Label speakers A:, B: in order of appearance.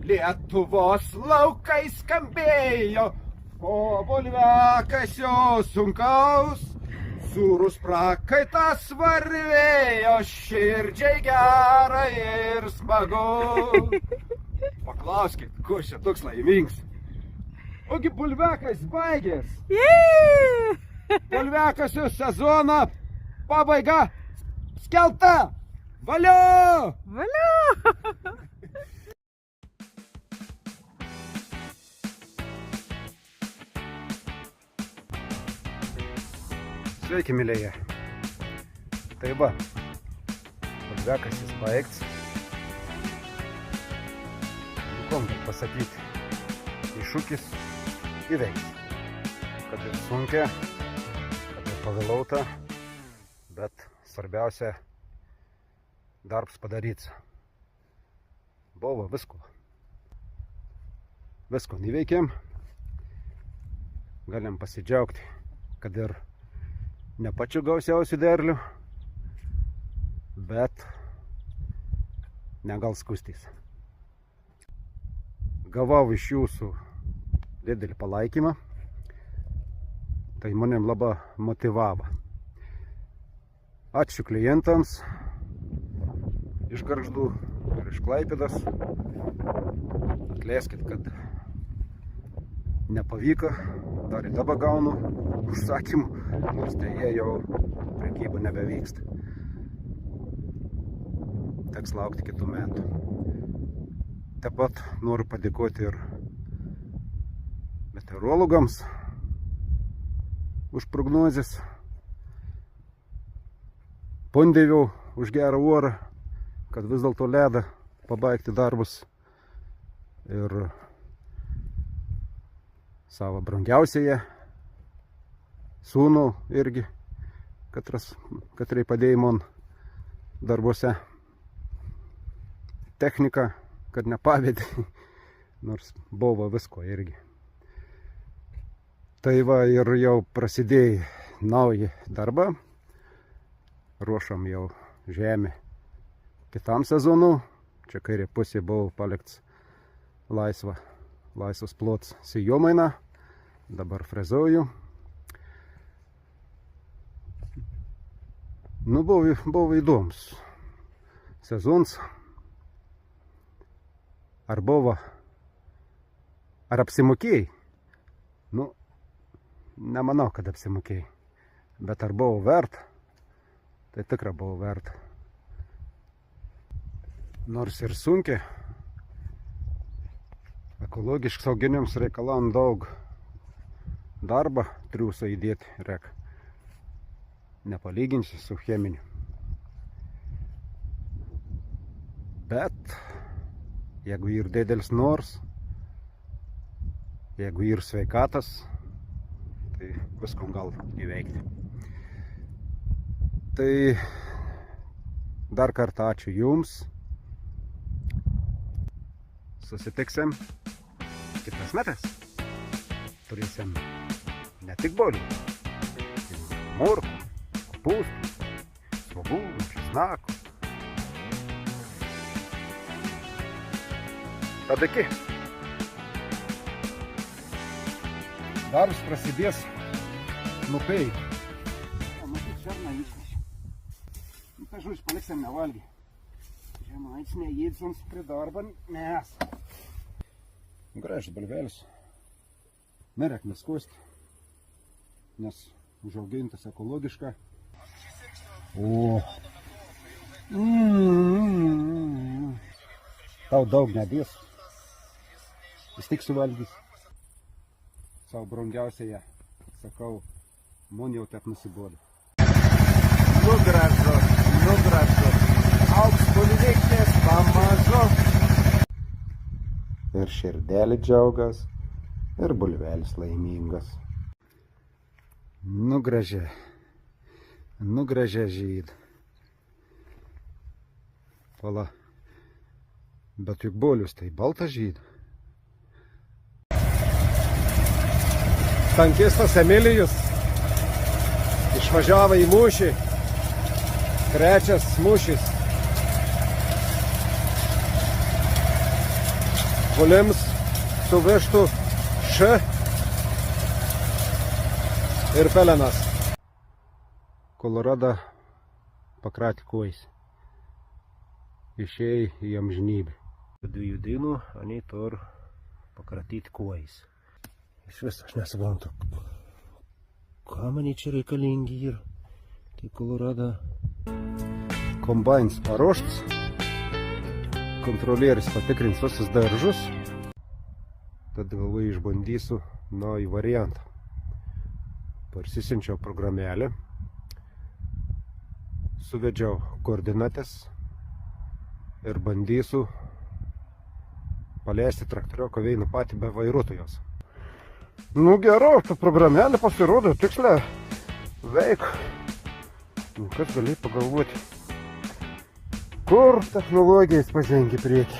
A: Lietuvos laukai skambėjo, o bulviakas jo sunkaus, sūrus prakaitas varvėjo, širdžiai gera ir smagu. Paklauskit, ko čia toks laimingas? Ogi bulviakas baigės. Bulviakasio sezono pabaiga skelbta. Valio!
B: Valio!
A: Sveiki, mylėje. Tai va, bulviakasis baigts. Kom pasakyti, iššūkis įveiks. Kad ir sunkia, kad ir pavėlauta, bet svarbiausia darbs padaryts. Buvo visko. Visko neveikėm. Galim pasidžiaugti, kad ir ne pačiu gausiausiu derliu, bet negal skustys. Gavau iš jūsų didelį palaikymą, tai manim labai motyvavo. Ačiū klientams iš Gargždų ir iš Klaipėdos. Atleiskit, kad nepavyko, dar ir dabar gaunu užsakymų, nors tai jau prekyba nebevyksta. Teks laukti kitų metų. Taip pat noriu padėkoti ir meteorologams už prognozes, Pondėviau už gerą orą, kad vis dėlto ledą pabaigti darbus, ir savo brangiausiąją sūnų irgi, katrai padėjo man darbuose. Technika, kad nepavedė, nors buvo visko irgi. Tai va, ir jau prasidėjo nauji darbą. Ruošam jau žemę kitam sezonu. Čia kairė pusė buvo paliktas laisvas plots sėjomaina. Dabar frezuoju. Nu, buvo įdomus sezons. Ar apsimokėjai? Nu, nemanau, kad apsimokėjai. Bet ar buvo verta? Tai tikrai buvo verta. Nors ir sunkiai, ekologiškai auginiams reikalam daug darbą, triūsą įdėti reikia. Nepalyginsi su cheminiu. Bet jeigu ir didelis nors, jeigu ir sveikatas, tai viską gal įveikti. Tai dar kartą ačiū Jums. Susitiksim kitas metas. Turėsim ne tik bolių, morkų, kopūstų, svogūnų, česnakų. Tad iki. Darbas prasidės nukai. Matyt, šerną išneši. Nu, tai žodžiu, paliksim nevalgį. Žemaitis neįdsons prie darbą mes. Gražus bulvelis. Nereik neskusti, nes užaugintas ekologiška. O. Tau daug nedės. Vis tik suvalgys. Savo brangiausiąją, sakau, man jau taip nusibodo. Nu gražu. Augs bulvikės pamažu. Ir širdelė džiaugas, ir bulvelis laimingas. Nu gražia žyd. Pala, bet juk bolius tai baltas žyd. Tankistas Emilijus išvažiavo į mūšį. Trečias mūšis. žolėms suvežtų š ir pelenas. Kolorado pakratė kojas. Išėjai į amžinybę. 2 dienų, anie tur pakratyti kojas. Iš vis aš nesuprantu, ką man čia reikalingi yra. Tai Kolorado kombainas paruoštas. Kontrolieris patikrins visus daržus. Tad galvoju išbandysiu naują variantą. Parsisiunčiau programėlę. Suvedžiau koordinates. Ir bandysiu paleisti traktorioką veina patį be vairuotojos. Nu gero, ta programėlė pasirodo tiksliai veik. Nu, kas gali pagalvoti, kur technologijas pažengia priekį.